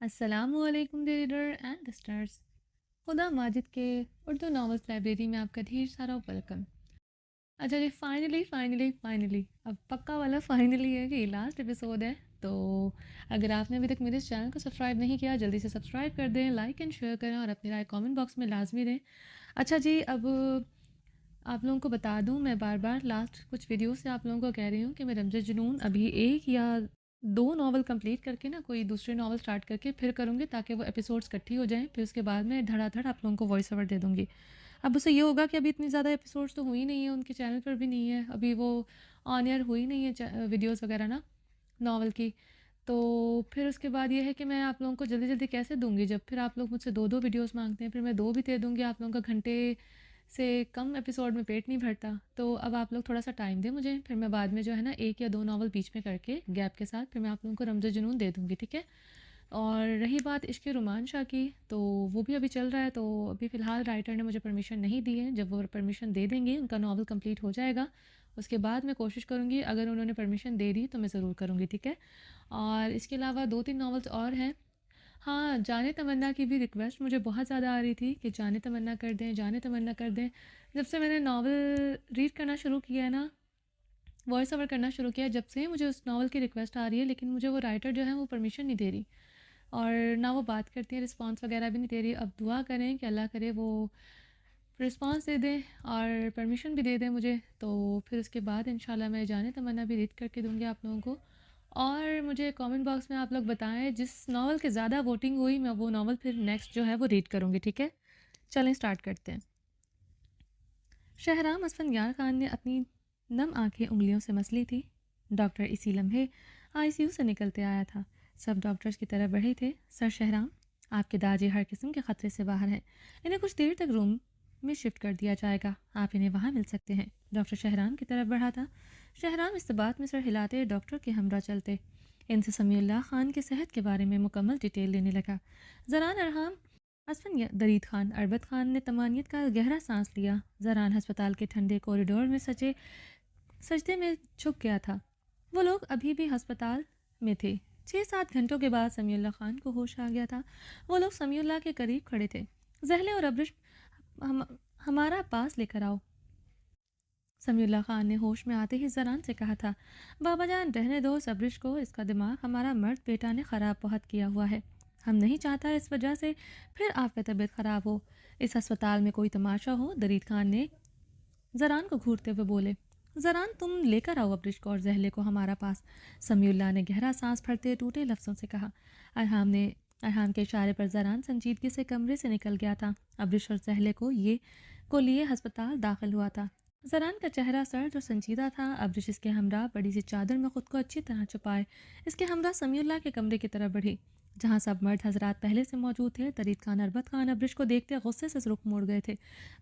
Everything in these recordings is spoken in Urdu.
السلام علیکم ریڈر اینڈ لسنرز، خدا ماجد کے اردو ناولس لائبریری میں آپ کا ڈھیر سارا ویلکم۔ اچھا جی، فائنلی اب پکا والا فائنلی ہے کہ یہ لاسٹ ایپیسوڈ ہے، تو اگر آپ نے ابھی تک میرے اس چینل کو سبسکرائب نہیں کیا جلدی سے سبسکرائب کر دیں، لائک اینڈ شیئر کریں اور اپنی رائے کامنٹ باکس میں لازمی دیں۔ اچھا جی، اب آپ لوگوں کو بتا دوں، میں بار بار لاسٹ کچھ ویڈیو سے آپ لوگوں کو کہہ رہی ہوں کہ میں رمز جنون ابھی ایک یا دو ناول کمپلیٹ کر کے نا کوئی دوسری ناول سٹارٹ کر کے پھر کروں گی، تاکہ وہ ایپیسوڈس اکٹھی ہو جائیں، پھر اس کے بعد میں دھڑا دھڑ آپ لوگوں کو وائس اوور دے دوں گی۔ اب اسے یہ ہوگا کہ ابھی اتنی زیادہ ایپیسوڈس تو ہوئی نہیں ہیں، ان کے چینل پر بھی نہیں ہے، ابھی وہ آن ایئر ہوئی نہیں ہے ویڈیوز وغیرہ نا ناول کی، تو پھر اس کے بعد یہ ہے کہ میں آپ لوگوں کو جلدی جلدی کیسے دوں گی جب پھر آپ لوگ مجھ سے دو دو ویڈیوز مانگتے ہیں، پھر میں دو بھی دے دوں گی، آپ لوگوں کا گھنٹے سے کم ایپیسوڈ میں پیٹ نہیں بھرتا، تو اب آپ لوگ تھوڑا سا ٹائم دیں مجھے، پھر میں بعد میں جو ہے نا ایک یا دو ناول بیچ میں کر کے گیپ کے ساتھ پھر میں آپ لوگوں کو رمز جنون دے دوں گی، ٹھیک ہے۔ اور رہی بات عشق رومانشا کی، تو وہ بھی ابھی چل رہا ہے، تو ابھی فی الحال رائٹر نے مجھے پرمیشن نہیں دی ہے، جب وہ پرمیشن دے دیں گے ان کا ناول کمپلیٹ ہو جائے گا، اس کے بعد میں کوشش کروں گی، اگر انہوں نے پرمیشن دے دی تو میں ضرور کروں گی، ٹھیک ہے۔ اور اس کے علاوہ دو تین ناولس اور ہیں۔ ہاں، جانے تمنا کی بھی ریکویسٹ مجھے بہت زیادہ آ رہی تھی کہ جانے تمنا کر دیں، جانے تمنا کر دیں۔ جب سے میں نے ناول ریڈ کرنا شروع کیا ہے نا، وائس اوور کرنا شروع کیا ہے، جب سے مجھے اس ناول کی ریکویسٹ آ رہی ہے، لیکن مجھے وہ رائٹر جو ہے وہ پرمیشن نہیں دے رہی، اور نہ وہ بات کرتی ہے، رسپانس وغیرہ بھی نہیں دے رہی۔ اب دعا کریں کہ اللہ کرے وہ رسپانس دے دیں اور پرمیشن بھی دے دیں مجھے، تو پھر اس کے بعد انشاءاللہ میں جانے تمنا بھی ریڈ کر کے دوں گی آپ لوگوں کو۔ اور مجھے کامنٹ باکس میں آپ لوگ بتائیں جس ناول کے زیادہ ووٹنگ ہوئی میں وہ ناول پھر نیکسٹ جو ہے وہ ریڈ کروں گی، ٹھیک ہے۔ چلیں سٹارٹ کرتے ہیں۔ شہرام اسفندیار خان نے اپنی نم آنکھیں انگلیوں سے مسلی تھی۔ ڈاکٹر اسی لمحے آئی سی یو سے نکلتے آیا تھا۔ سب ڈاکٹرز کی طرف بڑھے تھے۔ سر شہرام، آپ کے داجی ہر قسم کے خطرے سے باہر ہیں، انہیں کچھ دیر تک روم میں شفٹ کر دیا جائے گا، آپ انہیں وہاں مل سکتے ہیں۔ ڈاکٹر شہرام کی طرف بڑھا تھا۔ شہرام اس بات میں سر ہلاتے ڈاکٹر کے ہمراہ چلتے، ان سے سمیع اللہ خان کی صحت کے بارے میں مکمل ڈیٹیل لینے لگا۔ زران ارحام اسفن درید خان اربت خان نے طمانینت کا گہرا سانس لیا۔ زران ہسپتال کے ٹھنڈے کوریڈور میں سجدے میں جھک گیا تھا۔ وہ لوگ ابھی بھی ہسپتال میں تھے۔ 6-7 گھنٹوں کے بعد سمیع اللہ خان کو ہوش آ گیا تھا۔ وہ لوگ سمیع اللہ کے قریب کھڑے تھے۔ زہلے اور ابرش ہمارا پاس لے کر آؤ، سمیع اللہ خان نے ہوش میں آتے ہی زران سے کہا تھا۔ بابا جان رہنے دو اس ابرش کو، اس کا دماغ ہمارا مرد بیٹا نے خراب بہت کیا ہوا ہے، ہم نہیں چاہتا اس وجہ سے پھر آپ کا طبیعت خراب ہو، اس ہسپتال میں کوئی تماشا ہو۔ درید خان نے زران کو گھورتے ہوئے بولے۔ زران تم لے کر آؤ ابرش کو اور زہلے کو ہمارا پاس، سمیع اللہ نے گہرا سانس بھرتے ٹوٹے لفظوں سے کہا۔ ارحام کے اشارے پر زران سنجیدگی سے کمرے سے نکل گیا تھا۔ ابرش اور زہلے کو لیے ہسپتال داخل ہوا تھا۔ زران کا چہرہ سرد اور سنجیدہ تھا۔ ابرش اس کے ہمراہ بڑی سی چادر میں خود کو اچھی طرح چھپائے اس کے ہمراہ سمیع اللہ کے کمرے کی طرف بڑھی، جہاں سب مرد حضرات پہلے سے موجود تھے۔ درید خان اربت خان ابرش کو دیکھتے غصے سے رخ موڑ گئے تھے۔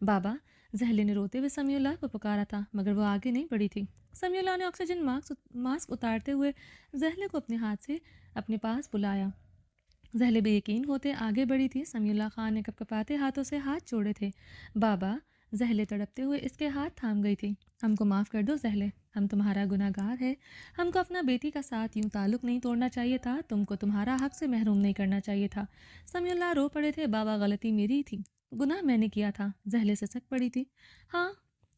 بابا، زہلے نے روتے ہوئے سمیع اللہ کو پکارا تھا، مگر وہ آگے نہیں بڑھی تھی۔ سمیع اللہ نے آکسیجن ماسک اتارتے ہوئے زہلے کو اپنے ہاتھ سے اپنے پاس بلایا۔ زہلے بے یقین ہوتے آگے بڑھی تھی۔ سمیع اللہ خان نے کپکپاتے ہاتھوں سے ہاتھ جوڑے تھے۔ بابا، زہلے تڑپتے ہوئے اس کے ہاتھ تھام گئی تھی۔ ہم کو معاف کر دو زہلے، ہم تمہارا گناہ گار ہے، ہم کو اپنا بیٹی کا ساتھ یوں تعلق نہیں توڑنا چاہیے تھا، تم کو تمہارا حق سے محروم نہیں کرنا چاہیے تھا۔ سمیع اللہ رو پڑے تھے۔ بابا، غلطی میری تھی، گناہ میں نے کیا تھا۔ زہلے سے سک پڑی تھی۔ ہاں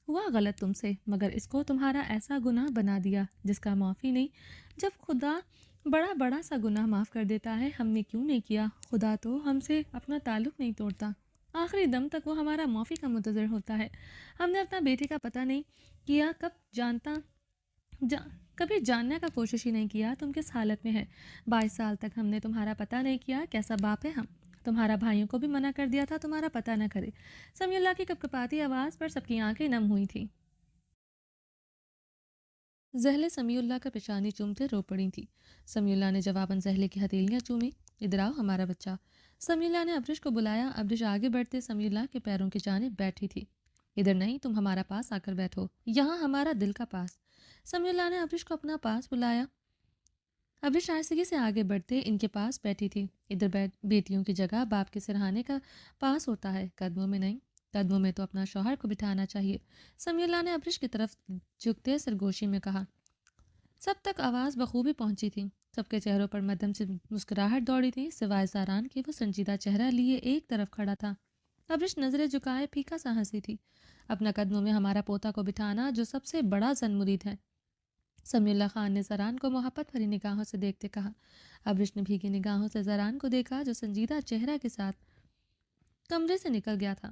ہوا غلط تم سے، مگر اس کو تمہارا ایسا گناہ بنا دیا جس کا معافی نہیں۔ جب خدا بڑا بڑا سا گناہ معاف کر دیتا ہے، ہم نے کیوں نہیں کیا؟ خدا تو ہم سے اپنا تعلق نہیں توڑتا، آخری دم تک وہ ہمارا معافی کا منتظر ہوتا ہے۔ ہم نے اپنا بیٹے کا پتہ نہیں کیا، کبھی جاننے کا کوشش ہی نہیں کیا تم کس حالت میں ہے۔ 22 سال تک ہم نے تمہارا پتہ نہیں کیا، کیسا باپ ہے ہم۔ تمہارا بھائیوں کو بھی منع کر دیا تھا تمہارا پتہ نہ کرے۔ سمیع اللہ کی کپکپاتی آواز پر سب کی آنکھیں نم ہوئی تھیں۔ زہلے سمیع اللہ کا پیشانی چومتے رو پڑی تھی۔ سمیع اللہ نے جواباً زہلے کی ہتھیلیاں چومی۔ ادھر آؤ ہمارا بچہ۔ سمیع اللہ نے ابرش کو بلایا۔ ابرش آگے بڑھتے سمیع اللہ کے پیروں کی جانب بیٹھی تھی۔ ادھر نہیں، تم ہمارا پاس آ کر بیٹھو، یہاں ہمارا دل کا پاس۔ سمیع اللہ نے ابرش کو اپنا پاس بلایا۔ ابرش آہستگی سے آگے بڑھتے ان کے پاس بیٹھی تھی۔ ادھر بیٹیوں کی جگہ باپ کے سرہانے کا پاس ہوتا ہے، قدموں میں نہیں، قدموں میں تو اپنا شوہر کو بٹھانا چاہیے۔ سمیع اللہ نے ابرش کی طرف جھکتے سرگوشی میں کہا۔ سب تک آواز بخوبی پہنچی تھی، سب کے چہروں پر مدھم سے مسکراہٹ دوڑی تھی، سوائے زاران کے وہ سنجیدہ چہرہ لیے ایک طرف کھڑا تھا۔ ابرش نظریں جھکائے پھیکا سا ہنسی تھی۔ اپنا قدموں میں ہمارا پوتا کو بٹھانا جو سب سے بڑا زن مرید ہے، سمیع اللہ خان نے زران کو محبت بھری نگاہوں سے دیکھتے کہا۔ ابرش نے بھیگی نگاہوں سے زران کو دیکھا جو سنجیدہ چہرہ کے ساتھ کمرے سے نکل گیا تھا۔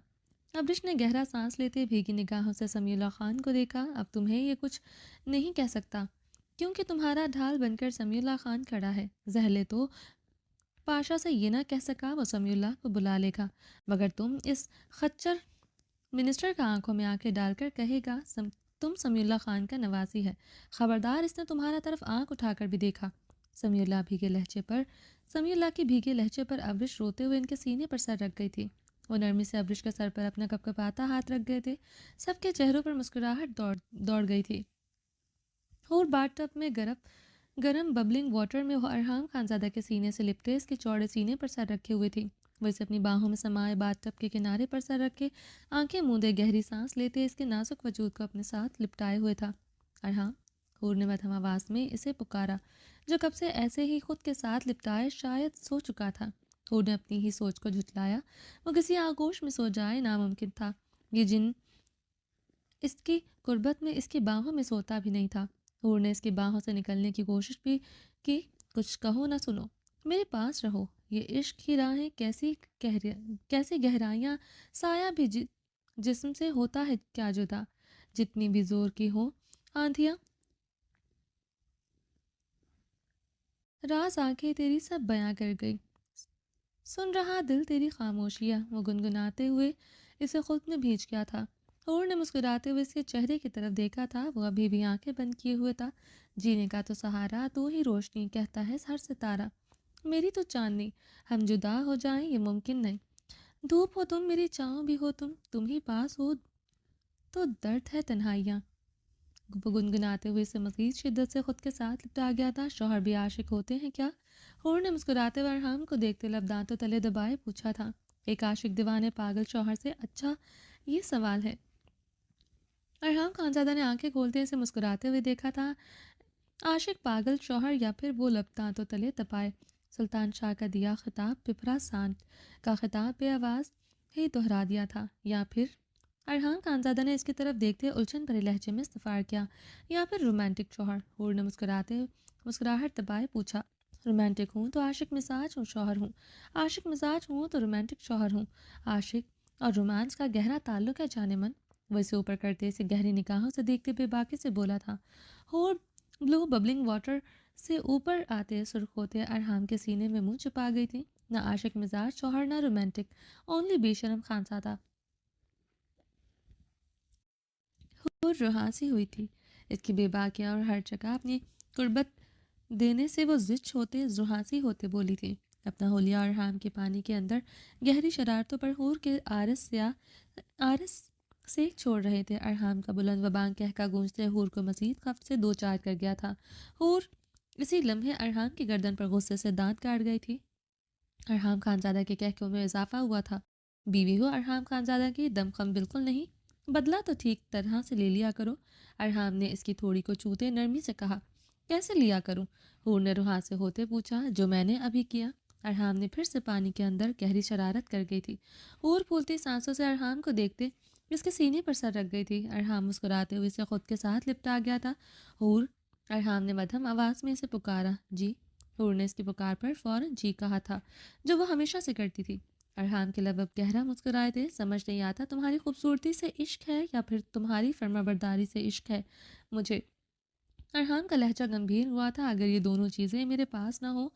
ابرش نے گہرا سانس لیتے بھیگی نگاہوں سے سمیع اللہ خان کو دیکھا۔ اب تمہیں یہ کچھ نہیں کہہ سکتا کیونکہ تمہارا ڈھال بن کر سمیع اللہ خان کھڑا ہے۔ زہلے تو پاشا سے یہ نہ کہہ سکا وہ سمیع اللہ کو بلا لے گا، مگر تم اس خچر منسٹر کا آنکھوں میں آنکھیں ڈال کر کہے گا تم سمیع اللہ خان کا نواسی ہے۔ خبردار، اس نے تمہارا طرف آنکھ اٹھا کر بھی دیکھا۔ سمیع اللہ کی بھیگے لہجے پر ابرش روتے ہوئے ان کے سینے پر سر رکھ گئی تھی۔ وہ نرمی سے ابرش کے سر پر اپنا کپکپاتا ہاتھ رکھ گئے تھے۔ سب کے چہروں پر مسکراہٹ دوڑ گئی تھی۔ اور باتھ ٹب میں گرم ببلنگ واٹر میں وہ ارحام خانزادہ کے سینے سے لپٹے اس کے چوڑے سینے پر سر رکھے ہوئے تھی۔ وہ اسے اپنی باہوں میں سمائے باتھ ٹب کے کنارے پر سر رکھے آنکھیں موندے گہری سانس لیتے اس کے نازک وجود کو اپنے ساتھ لپٹائے ہوئے تھا۔ ارحام، حور نے مدھم آواز میں اسے پکارا، جو کب سے ایسے ہی خود کے ساتھ لپٹائے شاید سو چکا تھا۔ حور نے اپنی ہی سوچ کو جھٹلایا۔ وہ کسی آغوش میں سو جائے ناممکن تھا، یہ جن اس کی قربت میں اس کی باہوں میں سوتا بھی نہیں تھا۔ حور نے اس کی باہوں سے نکلنے کی کوشش بھی کی۔ کچھ کہو نہ سنو، میرے پاس رہو، یہ عشق کی راہیں کیسی گہرائیاں، سایہ بھی جسم سے ہوتا ہے کیا جدا، جتنی بھی زور کی ہو آندھیاں، راز آنکھیں تیری سب بیاں کر گئی، سن رہا دل تیری خاموشیاں۔ وہ گنگناتے ہوئے اسے خود میں بھیج گیا تھا۔ حور نے مسکراتے ہوئے اس کے چہرے کی طرف دیکھا تھا، وہ ابھی بھی آنکھیں بند کیے ہوئے تھا۔ جینے کا تو سہارا تو ہی روشنی، کہتا ہے ہر ستارہ، میری تو چاندنی، ہم جدا ہو جائیں یہ ممکن نہیں، دھوپ ہو تم میری چھاؤں بھی ہو تم ہی پاس ہو تو درد ہے تنہائیاں۔ وہ گنگناتے ہوئے اسے مزید شدت سے خود کے ساتھ لپٹا گیا تھا۔ شوہر بھی عاشق ہوتے ہیں کیا؟ حور نے مسکراتے ہوئے ارحام کو دیکھتے لب دانتوں تلے دبائے پوچھا تھا۔ ایک عاشق دیوانے پاگل شوہر سے اچھا یہ سوال ہے۔ ارحام خانزادہ نے آنکھیں کھولتے اسے مسکراتے ہوئے دیکھا تھا۔ عاشق پاگل شوہر یا پھر وہ لب دانتوں تلے دبائے سلطان شاہ کا دیا خطاب، پپرا سانٹ کا خطاب بے آواز ہی دہرا دیا تھا، یا پھر ارحام خانزادہ نے اس کی طرف دیکھتے الجھن بھرے لہجے میں استفسار کیا، یا پھر رومانٹک شوہر؟ حور نے مسکراہٹ دبائے پوچھا۔ رومانٹک ہوں تو عاشق مزاج ہوں شوہر ہوں، عاشق مزاج ہوں تو رومانٹک شوہر ہوں۔ عاشق اور رومانس کا گہرا تعلق ہے جانے من۔ وہ اسے اوپر کرتے اسے گہری نگاہوں سے دیکھتے بے باکی سے بولا تھا۔ حور بلو ببلنگ واٹر سے اوپر آتے سرخ ہوتے ارحام کے سینے میں منہ چھپا گئی تھی۔ نہ عاشق مزاج شوہر، نہ رومانٹک، اونلی بے شرم خانزادہ۔ حور روحانسی ہوئی تھی، اس کی بے باکیاں اور ہر جگہ اپنی قربت دینے سے وہ زچ ہوتے روحانسی ہوتے بولی تھی۔ اپنا حلیہ ارحام کے پانی کے اندر گہری شرارتوں پر حور کے آرس سیک چھوڑ رہے تھے۔ ارحام کا بلند و بانگ کہکا گونجتے حور کو مزید خفت سے دو چار کر گیا تھا۔ حور اسی لمحے ارحام کی گردن پر غصے سے دانت کاٹ گئی تھی۔ ارحام خانزادہ کے کہکوں میں اضافہ ہوا تھا۔ بیوی ہو ارحام خانزادہ کی، دم خم بالکل نہیں، بدلہ تو ٹھیک طرح سے لے لیا کرو۔ ارحام نے اس کی تھوڑی کو چھوتے نرمی سے کہا۔ کیسے لیا کروں؟ حور نے روحاں سے ہوتے پوچھا۔ جو میں نے ابھی کیا۔ ارحام نے پھر سے پانی کے اندر گہری شرارت کر گئی تھی۔ حور پھولتی سانسوں سے ارحام کو دیکھتے اس کے سینے پر سر رکھ گئی تھی۔ ارحام مسکراتے ہوئے اسے خود کے ساتھ لپٹا گیا تھا۔ حور، ارحام نے مدھم آواز میں اسے پکارا۔ جی؟ حور نے اس کی پکار پر فوراً جی کہا تھا، جو وہ ہمیشہ سے کرتی تھی۔ ارحام کے لب اب گہرا مسکرائے تھے۔ سمجھ نہیں آتا تمہاری خوبصورتی سے عشق ہے یا پھر تمہاری فرمانبرداری سے عشق ہے مجھے۔ ارحام کا لہجہ گمبھیر ہوا تھا۔ اگر یہ دونوں چیزیں میرے پاس نہ ہو،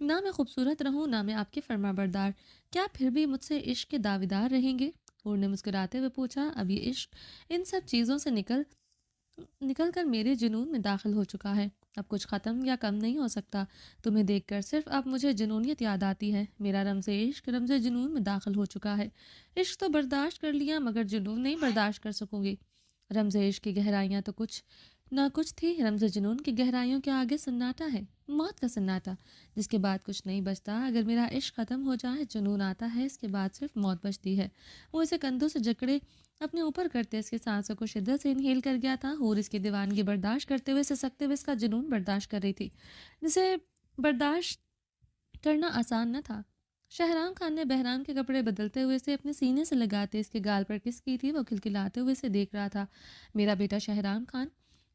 نہ میں خوبصورت رہوں نہ میں آپ کے فرمانبردار، کیا پھر بھی مجھ سے عشق کے دعویدار رہیں گے؟ حور نے مسکراتے ہوئے پوچھا۔ اب یہ عشق ان سب چیزوں سے نکل کر میرے جنون میں داخل ہو چکا ہے، اب کچھ ختم یا کم نہیں ہو سکتا۔ تمہیں دیکھ کر صرف اب مجھے جنونیت یاد آتی ہے۔ میرا رمز عشق رمز جنون میں داخل ہو چکا ہے۔ عشق تو برداشت کر لیا مگر جنون نہیں برداشت کر سکوں گی۔ رمز عشق کی گہرائیاں تو کچھ نہ کچھ تھی، رمز جنون کی گہرائیوں کے آگے سناٹا ہے، موت کا سناٹا، جس کے بعد کچھ نہیں بچتا۔ اگر میرا عشق ختم ہو جائے، جنون آتا ہے، اس کے بعد صرف موت بچتی ہے۔ وہ اسے کندھوں سے جکڑے اپنے اوپر کرتے اس کی سانسوں کو شدت سے انہیل کر گیا تھا اور اس کی دیوانگی برداشت کرتے ہوئے سسکتے ہوئے اس کا جنون برداشت کر رہی تھی، جسے برداشت کرنا آسان نہ تھا۔ شہرام خان نے بہرام کے کپڑے بدلتے ہوئے اسے اپنے سینے سے لگاتے اس کے گال پر کس کی تھی، وہ کھلکھلاتے ہوئے اسے دیکھ رہا تھا۔ میرا بیٹا شہرام خان۔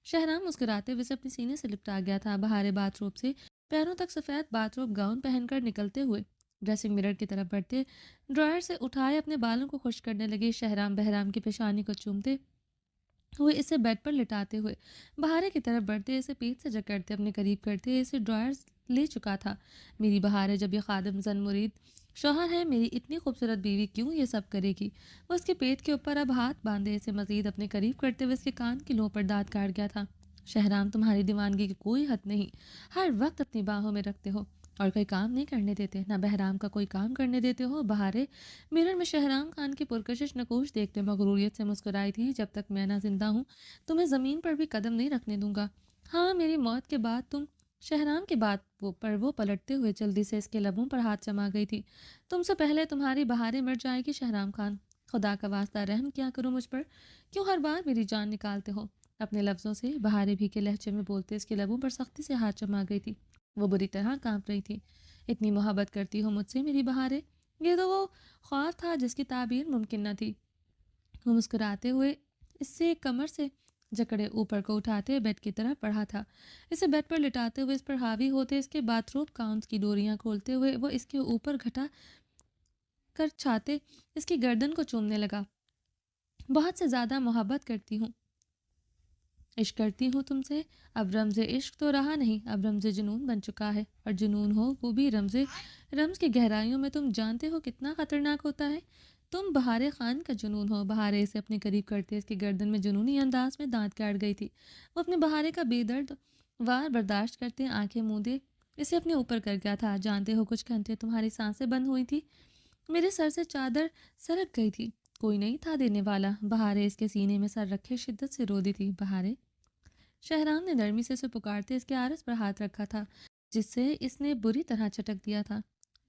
شہرام مسکراتے ہوئے اسے اپنے سینے سے لپٹا گیا تھا۔ بہارے باتھ روم سے پیروں تک سفید باتھ روم گاؤن پہن کر نکلتے ہوئے ڈریسنگ مرر کی طرف بڑھتے ڈرائر سے اٹھائے اپنے بالوں کو خشک کرنے لگے۔ شہرام بہرام کی پیشانی کو چومتے ہوئے اسے بیڈ پر لٹاتے ہوئے بہارے کی طرف بڑھتے اسے پیٹ سے جکڑتے اپنے قریب کرتے اسے ڈرائر لے چکا تھا۔ میری بہار ہے، جب یہ خادم زن مرید شوہر ہے، میری اتنی خوبصورت بیوی کیوں یہ سب کرے گی؟ وہ اس کے پیٹ کے اوپر اب ہاتھ باندھے اسے مزید اپنے قریب کرتے ہوئے اس کے کان کی لو پر دانت کاٹ گیا تھا۔ شہرام، تمہاری دیوانگی کی کوئی حد نہیں، ہر وقت اپنی باہوں میں رکھتے ہو اور کوئی کام نہیں کرنے دیتے، نہ بہرام کا کوئی کام کرنے دیتے ہو۔ بہارے مرر میں شہرام خان کی پرکشش نقوش دیکھتے مغروریت سے مسکرائی تھی۔ جب تک میں نہ زندہ ہوں تمہیں زمین پر بھی قدم نہیں رکھنے دوں گا۔ ہاں، میری موت کے بعد تم۔ شہرام کی بات پر وہ پلٹتے ہوئے جلدی سے اس کے لبوں پر ہاتھ جما گئی تھی۔ تم سے پہلے تمہاری بہاریں مر جائے گی شہرام خان، خدا کا واسطہ رحم کیا کرو مجھ پر، کیوں ہر بار میری جان نکالتے ہو؟ اپنے لفظوں سے بہاریں بھی کے لہجے میں بولتے اس کے لبوں پر سختی سے ہاتھ جما گئی تھی۔ وہ بری طرح کانپ رہی تھی۔ اتنی محبت کرتی ہو مجھ سے میری بہاریں؟ یہ تو وہ خواب تھا جس کی تعبیر ممکن نہ تھی۔ وہ مسکراتے ہوئے اس سے کمر سے جکڑے اوپر کو اٹھاتے بیڈ کی طرف بڑھا تھا۔ اسے بیڈ پر لٹاتے ہوئے اس پر حاوی ہوتے اس کے باتھ روم کاؤنٹس کی ڈوریاں کھولتے ہوئے وہ اس کے اوپر گھٹا کر چھاتے اس کی گردن کو چومنے لگا۔ بہت سے زیادہ محبت کرتی ہوں، عشق کرتی ہوں تم سے۔ اب رمز عشق تو رہا نہیں، اب رمز جنون بن چکا ہے، اور جنون ہو وہ بھی رمز کی گہرائیوں میں تم جانتے ہو کتنا خطرناک ہوتا ہے۔ تم بہارے خان کا جنون ہو۔ بہارے اسے اپنے قریب کرتے اس کی گردن میں جنونی انداز میں دانت کاٹ گئی تھی۔ وہ اپنے بہارے کا بے درد وار برداشت کرتے آنکھیں موندے اسے اپنے اوپر کر گیا تھا۔ جانتے ہو کچھ گھنٹے تمہاری سانسیں بند ہوئی تھی، میرے سر سے چادر سرک گئی تھی، کوئی نہیں تھا دینے والا۔ بہارے اس کے سینے میں سر رکھے شدت سے رو دی تھی۔ بہارے، شہرام نے نرمی سے اسے پکارتے اس کے عارض پر ہاتھ رکھا تھا جس سے اس نے بری طرح چٹک دیا تھا۔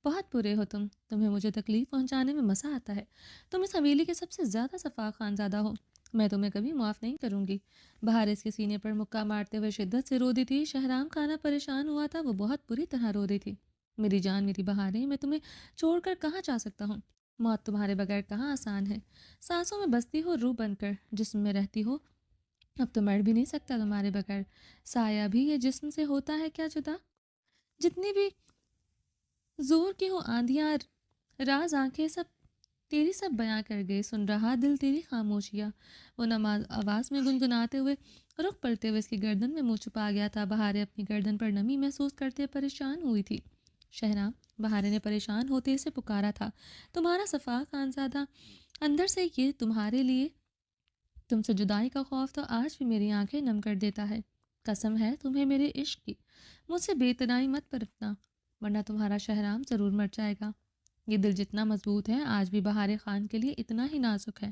بہت برے ہو تم، تمہیں مجھے تکلیف پہنچانے میں مزہ آتا ہے، تم اس حویلی کے سب سے زیادہ صفا خانزادہ ہو، میں تمہیں کبھی معاف نہیں کروں گی۔ بہار اس کے سینے پر مکہ مارتے ہوئے شدت سے رو دی تھی۔ شہرام خانہ پریشان ہوا تھا، وہ بہت بری طرح رو رہی تھی۔ میری جان، میری بہاریں، میں تمہیں چھوڑ کر کہاں جا سکتا ہوں؟ موت تمہارے بغیر کہاں آسان ہے، سانسوں میں بستی ہو روح بن کر، جسم میں رہتی ہو، اب تو مر بھی نہیں سکتا تمہارے بغیر۔ سایہ بھی یہ جسم سے ہوتا ہے کیا جدا؟ جتنی بھی زور کی ہو آندھیاں، راز آنکھیں، سب تیری سب بیاں کر گئے، سن رہا دل تیری خاموشیاں۔ وہ نماز آواز میں گنگناتے ہوئے رخ پلٹے ہوئے اس کی گردن میں منہ چھپا گیا تھا۔ بہاریں اپنی گردن پر نمی محسوس کرتے پریشان ہوئی تھی۔ شہرام، بہاریں نے پریشان ہوتے اسے پکارا تھا، تمہارا صفا خانزادہ اندر سے یہ تمہارے لیے تم سے جدائی کا خوف تو آج بھی میری آنکھیں نم کر دیتا ہے۔ قسم ہے تمہیں میرے عشق کی، مجھ سے بے اتنائی مت برتنا، ورنہ تمہارا شہرام ضرور مر جائے گا۔ یہ دل جتنا مضبوط ہے آج بھی بہارے خان کے لیے اتنا ہی نازک ہے۔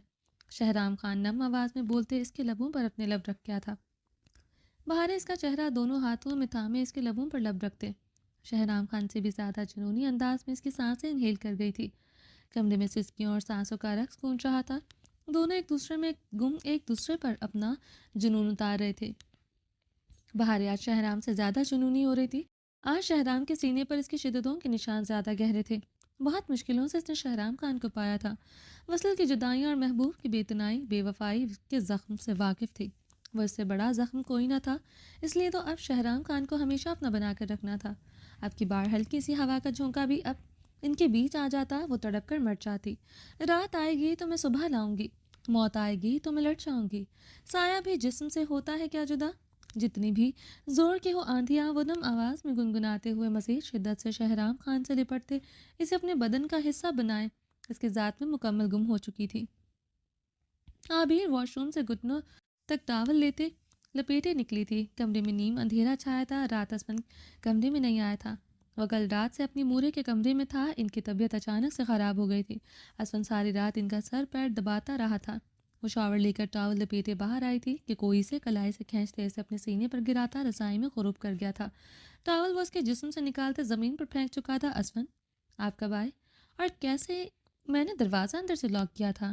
شہرام خان نم آواز میں بولتے اس کے لبوں پر اپنے لب رکھ گیا تھا۔ بہارے اس کا چہرہ دونوں ہاتھوں میں تھامے اس کے لبوں پر لب رکھتے شہرام خان سے بھی زیادہ جنونی انداز میں اس کی سانسیں انہیل کر گئی تھی۔ کمرے میں سسکیوں اور سانسوں کا رقص گونج رہا تھا، دونوں ایک دوسرے میں گم ایک دوسرے پر اپنا جنون اتار رہے تھے۔ بہاریں آج شہرام سے زیادہ جنونی ہو رہی تھی۔ آج شہرام کے سینے پر اس کی شدتوں کے نشان زیادہ گہرے تھے۔ بہت مشکلوں سے اس نے شہرام خان کو پایا تھا۔ وصل کی جدائیاں اور محبوب کی بے اتنائی، بے وفائی کے زخم سے واقف تھی۔ وہ اس سے بڑا زخم کوئی نہ تھا، اس لیے تو اب شہرام خان کو ہمیشہ اپنا بنا کر رکھنا تھا۔ اب کی بار ہلکی سی ہوا کا جھونکا بھی اب ان کے بیچ آ جاتا، وہ تڑپ کر مر جاتی۔ رات آئے گی تو میں صبح لاؤں گی، موت آئے گی تو میں لٹ جاؤں گی۔ سایہ بھی جسم سے ہوتا ہے کیا جدا؟ جتنی بھی زور کی ہو آندھیاں، وہ نم آواز میں گنگناتے ہوئے مزید شدت سے شہرام خان سے لپٹتے اسے اپنے بدن کا حصہ بنائے اس کی ذات میں مکمل گم ہو چکی تھی۔ عابیر واش روم سے گھٹنوں تک ٹاول لیتے لپیٹے نکلی تھی۔ کمرے میں نیم اندھیرا چھایا تھا، رات اسمن کمرے میں نہیں آیا تھا۔ وہ کل رات سے اپنی مورے کے کمرے میں تھا۔ ان کی طبیعت اچانک سے خراب ہو گئی تھی۔ اسمن ساری رات ان کا سر پیر دباتا رہا تھا۔ وہ شاور لے کر ٹاول لپیٹے باہر آئی تھی کہ کوئی سے کلائی سے کھینچتے اسے اپنے سینے پر گراتا رسائی میں غروب کر گیا تھا۔ ٹاول وہ اس کے جسم سے نکالتے زمین پر پھینک چکا تھا۔ اسمن، آپ کب آئے؟ اور کیسے؟ میں نے دروازہ اندر سے لاک کیا تھا۔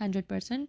100%।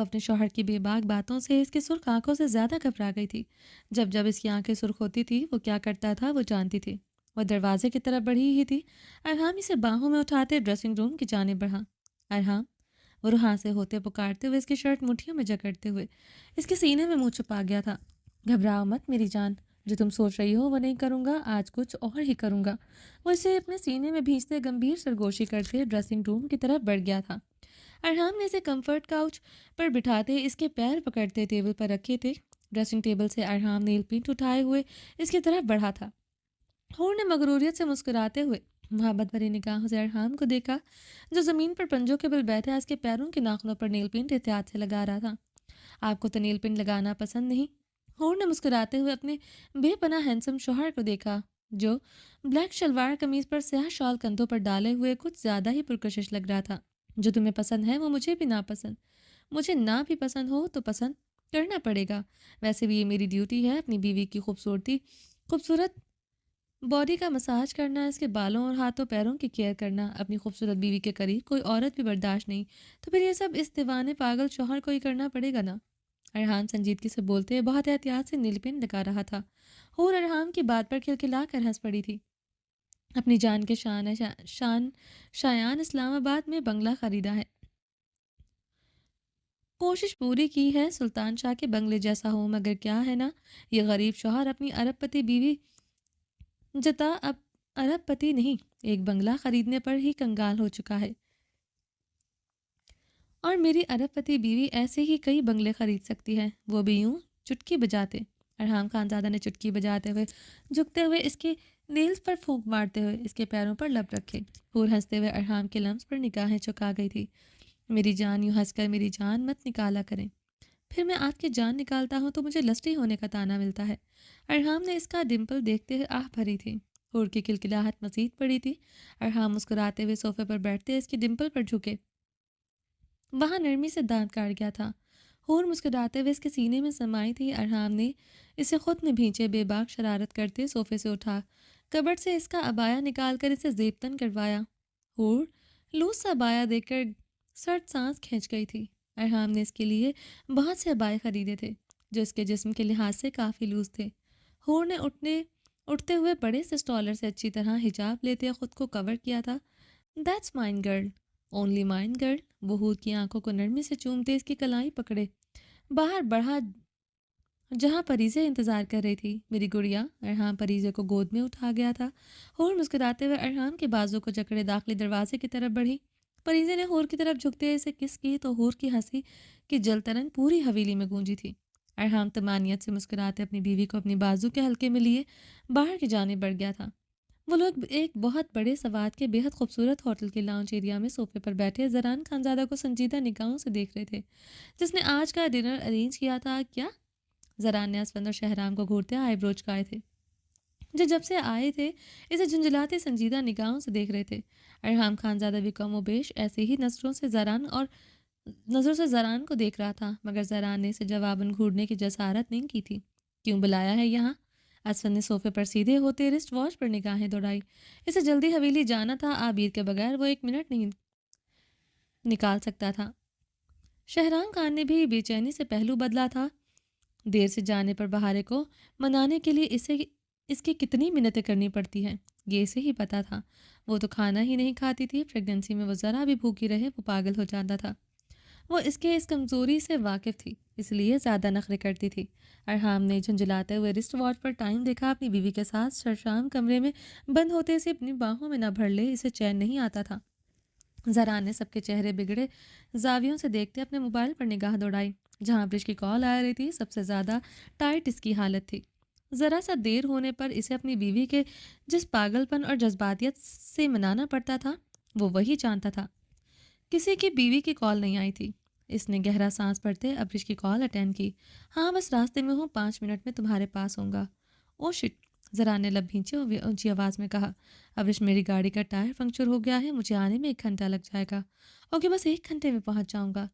وہ اپنے شوہر کی بے باک باتوں سے اس کی سرخ آنکھوں سے زیادہ گھبرا گئی تھی۔ جب جب اس کی آنکھیں سرخ ہوتی تھی وہ کیا کرتا تھا وہ جانتی تھی۔ وہ دروازے کی طرف بڑھی ہی تھی، ارحام اسے باہوں میں اٹھاتے ڈریسنگ روم کی جانب بڑھا۔ ارحام، وہ روحاں سے ہوتے پکارتے ہوئے اس کی شرٹ مٹھیوں میں جکڑتے ہوئے اس کے سینے میں منہ چھپا گیا تھا۔ گھبراؤ مت میری جان، جو تم سوچ رہی ہو وہ نہیں کروں گا، آج کچھ اور ہی کروں گا۔ وہ اسے اپنے سینے میں بھینچتے گمبھیر سرگوشی کرتے ڈریسنگ روم کی طرف بڑھ گیا تھا۔ ارحام نے اسے کمفرٹ کاؤچ پر بٹھاتے اس کے پیر پکڑتے ٹیبل پر رکھے تھے۔ ڈریسنگ ٹیبل سے ارحام نیل پینٹ اٹھائے ہوئے اس کی طرف بڑھا تھا۔ ہور نے مغروریت سے مسکراتے ہوئے محبت بھری نگاہوں سے ارحام کو دیکھا، جو زمین پر پنجوں کے بل بیٹھا اس کے پیروں کے ناخنوں پر نیل پینٹ احتیاط سے لگا رہا تھا۔ آپ کو تو نیل پینٹ لگانا پسند نہیں؟ ہور نے مسکراتے ہوئے اپنے بے پناہ ہینسم شوہر کو دیکھا، جو بلیک شلوار قمیض پر سیاہ شال کندھوں پر ڈالے ہوئے کچھ زیادہ ہی پرکشش لگ رہا تھا۔ جو تمہیں پسند ہے وہ مجھے بھی ناپسند، مجھے نہ بھی پسند ہو تو پسند کرنا پڑے گا۔ ویسے بھی یہ میری ڈیوٹی ہے، اپنی بیوی کی خوبصورت باڈی کا مساج کرنا، اس کے بالوں اور ہاتھوں پیروں کی کیئر کرنا۔ اپنی خوبصورت بیوی کے قریب کوئی عورت بھی برداشت نہیں، تو پھر یہ سب اس دیوانے پاگل شوہر کو ہی کرنا پڑے گا نا۔ ارحام سنجیدگی سے بولتے بہت احتیاط سے نیل پینٹ لگا رہا تھا۔ ہور ارحام کی بات پر کھلکھلا کر ہنس پڑی تھی۔ اپنی جان کے شایان اسلام آباد میں بنگلہ خریدا ہے، کوشش پوری کی ہے سلطان شاہ کے بنگلے جیسا ہو، مگر کیا ہے نا، یہ غریب شوہر اپنی ارب پتی بیوی جتا اب ارب پتی نہیں، ایک بنگلہ خریدنے پر ہی کنگال ہو چکا ہے، اور میری ارب پتی بیوی ایسے ہی کئی بنگلے خرید سکتی ہے، وہ بھی یوں چٹکی بجاتے۔ ارحام خانزادہ نے چٹکی بجاتے ہوئے جھکتے ہوئے اس کے نیلز پر پھونک مارتے ہوئے اس کے پیروں پر لب رکھے۔ پور ہنستے ہوئے ارحام کے لمس پر نگاہیں چکا گئی تھی۔ میری جان، یوں ہنس کر میری جان مت نکالا کریں، پھر میں آپ کی جان نکالتا ہوں تو مجھے لسٹی ہونے کا تانا ملتا ہے۔ ارحام نے اس کا ڈمپل دیکھتے ہوئے آہ بھری تھی۔ ہور کی کلکلاہٹ مزید پڑی تھی۔ ارحام مسکراتے ہوئے صوفے پر بیٹھتے اس کی ڈمپل پر جھکے، وہاں نرمی سے دانت کاٹ گیا تھا۔ ہور مسکراتے ہوئے اس کے سینے میں سمائی تھی۔ ارحام نے اسے خود میں بھینچے بے باک شرارت کرتے صوفے سے اٹھا، کبٹ سے اس کا عبایا نکال کر اسے زیبتن کروایا۔ ہور لوس سا عبایا دیکھ کر سرد سانس کھینچ گئی تھی۔ ارحام نے اس کے لیے بہت سے عبائے خریدے تھے جو اس کے جسم کے لحاظ سے کافی لوز تھے۔ ہور نے اٹھتے ہوئے بڑے سے اسٹالر سے اچھی طرح حجاب لیتے خود کو کور کیا تھا۔ That's mine girl, only mine girl. وہ ہور کی آنکھوں کو نرمی سے چومتے اس کی کلائی پکڑے باہر بڑھا جہاں پریزے انتظار کر رہی تھی۔ میری گڑیا۔ ارحام پریزے کو گود میں اٹھا گیا تھا۔ ہور مسکراتے ہوئے ارحام کے بازو کو جکڑے داخلی دروازے کی طرف بڑھی۔ پریزے نے ہور کی طرف جھکتے اسے کس کی تو ہور کی ہنسی کی جل ترنگ پوری حویلی میں گونجی تھی۔ ارحام طمانیت سے مسکراتے اپنی بیوی کو اپنی بازو کے حلقے میں لیے باہر کی جانب بڑھ گیا تھا۔ وہ لوگ ایک بہت بڑے سواد کے بے حد خوبصورت ہوٹل کے لاؤنج ایریا میں صوفے پر بیٹھے زران خانزادہ کو سنجیدہ نگاہوں سے دیکھ رہے تھے، جس نے آج کا ڈنر ارینج کیا تھا۔ کیا؟ زران نے اسفند اور شہرام کو گھورتے آئی برو چکائے تھے، جو جب سے آئے تھے اسے جھنجھلاتے سنجیدہ نگاہوں سے دیکھ رہے تھے۔ ارحام خانزادہ بھی کم و بیش ایسے ہی نظروں سے زران کو دیکھ رہا تھا، مگر زران نے اسے جواباً گھورنے کی جسارت نہیں کی تھی۔ کیوں بلایا ہے یہاں؟ اسفند نے صوفے پر سیدھے ہوتے رسٹ واچ پر نگاہیں دوڑائی۔ اسے جلدی حویلی جانا تھا، آبیر کے بغیر وہ 1 منٹ نہیں نکال سکتا تھا۔ شہرام خان نے بھی بے چینی سے پہلو بدلا تھا۔ دیر سے جانے پر بہارے کو منانے کے لیے اس کی کتنی منتیں کرنی پڑتی ہیں، یہ اسے ہی پتا تھا۔ وہ تو کھانا ہی نہیں کھاتی تھی، پریگننسی میں وہ ذرا بھی بھوکی رہے وہ پاگل ہو جاتا تھا۔ وہ اس کمزوری سے واقف تھی، اس لیے زیادہ نخرے کرتی تھی۔ ارحام نے جھنجھلاتے ہوئے رسٹ واچ پر ٹائم دیکھا۔ اپنی بیوی کے ساتھ سرشام کمرے میں بند ہوتے اسے اپنی باہوں میں نہ بھر لے اسے چین نہیں آتا تھا۔ زران نے سب کے چہرے بگڑے زاویوں سے دیکھتے اپنے موبائل پر نگاہ دوڑائی، جہاں برش کی کال آ رہی تھی۔ سب سے زیادہ ٹائٹ اس کی حالت تھی۔ ذرا سا دیر ہونے پر اسے اپنی بیوی کے جس پاگل پن اور جذباتیت سے منانا پڑتا تھا وہ وہی جانتا تھا۔ کسی کی بیوی کی کال نہیں آئی تھی۔ اس نے گہرا سانس بھرتے ابرش کی کال اٹینڈ کی۔ ہاں بس راستے میں ہوں، 5 منٹ میں تمہارے پاس ہوں گا۔ او شٹ، زران نے لب بھینچے ہوئے اونچی آواز میں کہا۔ ابرش، میری گاڑی کا ٹائر پنکچر ہو گیا ہے، مجھے آنے میں 1 گھنٹہ لگ جائے گا۔ اوکے، بس 1 گھنٹے میں پہنچ جاؤں گا۔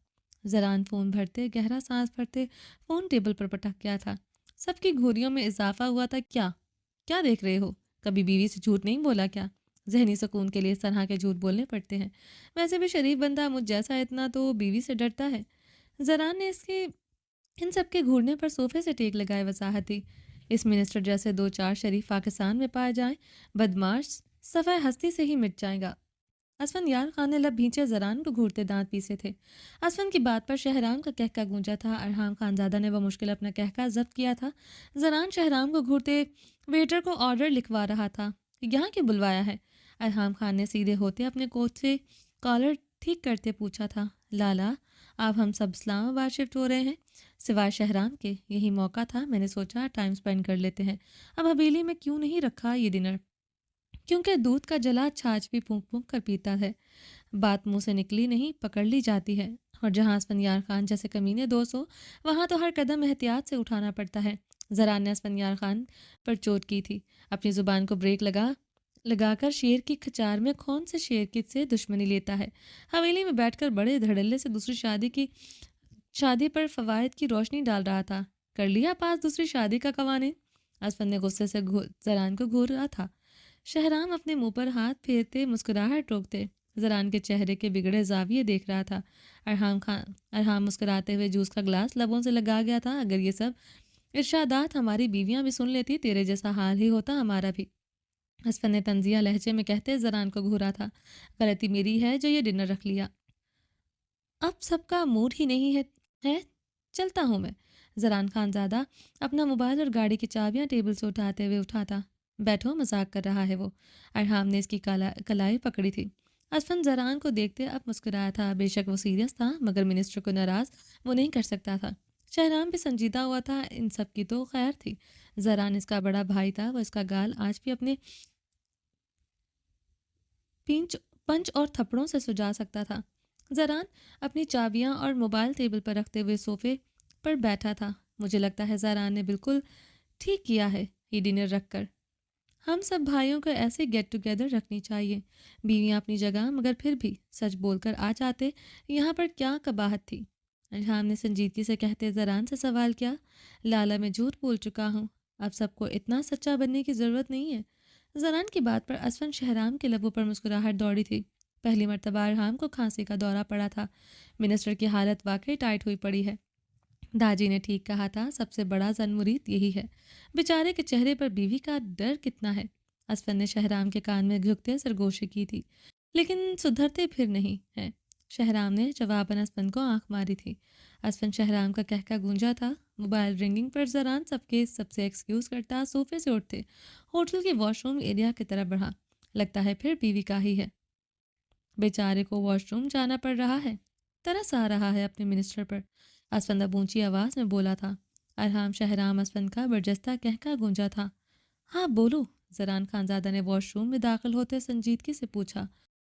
زران فون بھرتے گہرا سانس بھرتے فون ٹیبل پر پٹک گیا تھا۔ سب کی گھوریوں میں اضافہ ہوا تھا۔ کیا دیکھ رہے ہو؟ کبھی بیوی سے جھوٹ نہیں بولا کیا؟ ذہنی سکون کے لیے اس طرح کے جھوٹ بولنے پڑتے ہیں۔ ویسے بھی شریف بندہ مجھ جیسا اتنا تو بیوی سے ڈرتا ہے۔ زران نے ان سب کے گھورنے پر صوفے سے ٹیک لگائے وضاحت دی. اس منسٹر جیسے دو چار شریف پاکستان میں پائے جائیں، بدماش صفحہ ہستی سے ہی مٹ جائے گا. اسفند یار خان نے لب بھینچے زران کو گھورتے دانت پیسے تھے. اسفند کی بات پر شہرام کا کہکا گونجا تھا. ارحام خانزادہ نے وہ مشکل اپنا کہکا ضبط کیا تھا. زران شہرام کو گھورتے ویٹر کو آرڈر لکھوا رہا تھا. یہاں کیوں بلوایا ہے؟ ارحام خان نے سیدھے ہوتے اپنے کوٹ سے کالر ٹھیک کرتے پوچھا تھا. لالا، اب ہم سب اسلام آباد شفٹ ہو رہے ہیں سوائے شہرام کے. یہی موقع تھا، میں نے سوچا ٹائم سپینڈ کر لیتے ہیں. اب حویلی میں کیوں نہیں رکھا یہ ڈنر؟ کیونکہ دودھ کا جلا چھاچھ بھی پھونک پھونک کر پیتا ہے. بات منہ سے نکلی نہیں پکڑ لی جاتی ہے. اور جہاں اسفندیار خان جیسے کمینے 200 وہاں تو ہر قدم احتیاط سے اٹھانا پڑتا ہے. زران نے اسفندیار خان پر چوٹ کی تھی. اپنی زبان کو بریک لگا کر شیر کی کھچار میں کون سے شیر کی سے دشمنی لیتا ہے. حویلی میں بیٹھ کر بڑے دھڑلے سے دوسری شادی پر فوائد کی روشنی ڈال رہا تھا. کر لیا پاس دوسری شادی کا قوانین؟ اسفند نے غصے سے زران کو گھور رہا تھا. شہرام اپنے منہ پر ہاتھ پھیرتے مسکراہٹ روکتے زران کے چہرے کے بگڑے زاویے دیکھ رہا تھا. ارحام مسکراتے ہوئے جوس کا گلاس لبوں سے لگا گیا تھا. اگر یہ سب ارشادات ہماری بیویاں بھی سن لیتی تیرے جیسا حال ہی ہوتا ہمارا بھی. اسفند نے طنزیہ لہجے میں کہتے زران کو گھورا تھا. غلطی میری ہے جو یہ ڈنر رکھ لیا. اب سب کا موڈ ہی نہیں ہے چلتا ہوں میں. زران خانزادہ اپنا موبائل اور گاڑی کی چابیاں ٹیبل سے اٹھاتے ہوئے اٹھاتا. بیٹھو، مذاق کر رہا ہے وہ. ارحام نے اس کی کلائی پکڑی تھی. اسفند زران کو دیکھتے اب مسکرایا تھا. بے شک وہ سیریس تھا مگر منسٹر کو ناراض وہ نہیں کر سکتا تھا. شہرام بھی سنجیدہ ہوا تھا. ان سب کی تو خیر تھی. زران اس کا بڑا بھائی تھا. وہ اس کا گال آج بھی اپنے پنچ اور تھپڑوں سے سجا سکتا تھا. زران اپنی چابیاں اور موبائل ٹیبل پر رکھتے ہوئے صوفے پر بیٹھا تھا. مجھے لگتا ہے زران نے بالکل ٹھیک کیا ہے یہ ڈنر رکھ کر. ہم سب بھائیوں کو ایسے گیٹ ٹوگیدر رکھنی چاہیے. بیویاں اپنی جگہ مگر پھر بھی سچ بول کر آ جاتے. یہاں پر کیا قباحت تھی؟ ارحام نے سنجیدگی سے کہتے زران سے سوال کیا. لالا میں جھوٹ بول چکا ہوں. اب سب کو اتنا سچا بننے کی ضرورت نہیں ہے. زران کی بات پر اسفند شہرام کے لبوں پر مسکراہٹ دوڑی تھی. پہلی مرتبہ ارحام کو کھانسی کا دورہ پڑا تھا. منسٹر کی حالت واقعی ٹائٹ ہوئی پڑی ہے. داجی نے ٹھیک کہا تھا. سب سے بڑا زن مرید یہی ہے. بیچارے کے چہرے پر بیوی کا ڈر کتنا ہے. اسفند نے شہرام کے کان میں جھکتے سرگوشی کی تھی. لیکن سدھرتے پھر نہیں ہیں. شہرام نے جواباً اسفند کو آنکھ ماری تھی. اسفند شہرام کا کہکا گونجا تھا. موبائل رنگنگ پر زران سب سے ایکسکیوز کرتا صوفے سے اٹھتے ہوٹل کے واش روم ایریا کی طرف بڑھا. لگتا ہے پھر بیوی کا ہی ہے. بیچارے کو واش روم جانا پڑ رہا ہے. ترس آ رہا ہے اپنے منسٹر پر. اسفند اب اونچی آواز میں بولا تھا. ارحام شہرام اسفند کا برجستہ کہکا گونجا تھا. ہاں بولو. زران خانزادہ نے واش روم میں داخل ہوتے سنجیدگی سے پوچھا.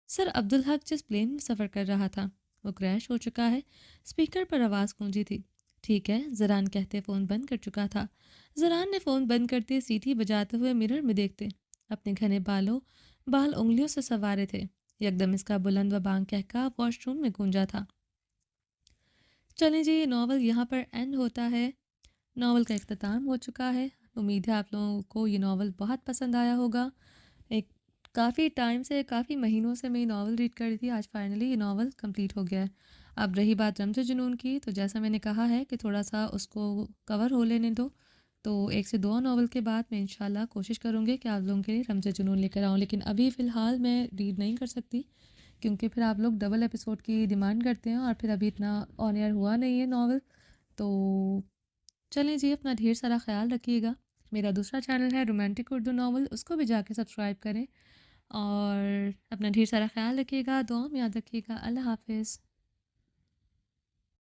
سر عبدالحق جس پلین میں سفر کر رہا تھا وہ کریش ہو چکا ہے. اسپیکر پر آواز گونجی تھی. ٹھیک ہے. زران کہتے فون بند کر چکا تھا. زران نے فون بند کرتے سیٹی بجاتے ہوئے مرر میں دیکھتے اپنے گھنے بال انگلیوں سے سنوارے تھے. یکدم اس کا بلند و بانگ کہکا واش روم میں گونجا تھا. چلیں جی، یہ ناول یہاں پر اینڈ ہوتا ہے. ناول کا اختتام ہو چکا ہے. امید ہے آپ لوگوں کو یہ ناول بہت پسند آیا ہوگا. ایک کافی ٹائم سے کافی مہینوں سے میں یہ ناول ریڈ کر رہی تھی. آج فائنلی یہ ناول کمپلیٹ ہو گیا ہے. اب رہی بات رمز جنون کی، تو جیسا میں نے کہا ہے کہ تھوڑا سا اس کو کور ہو لینے دو. تو 1 سے 2 ناول کے بعد میں انشاءاللہ کوشش کروں گی کہ آپ لوگوں کے لیے رمز جنون لے کر آؤں. لیکن ابھی فی الحال میں ریڈ نہیں کر سکتی کیونکہ پھر آپ لوگ ڈبل ایپیسوڈ کی ڈیمانڈ کرتے ہیں اور پھر ابھی اتنا آن ایئر ہوا نہیں ہے ناول. تو چلیں جی، اپنا ڈھیر سارا خیال رکھیے گا. میرا دوسرا چینل ہے رومانٹک اردو ناول، اس کو بھی جا کے سبسکرائب کریں. اور اپنا ڈھیر سارا خیال رکھیے گا. دعا میں یاد رکھیے گا. اللہ حافظ.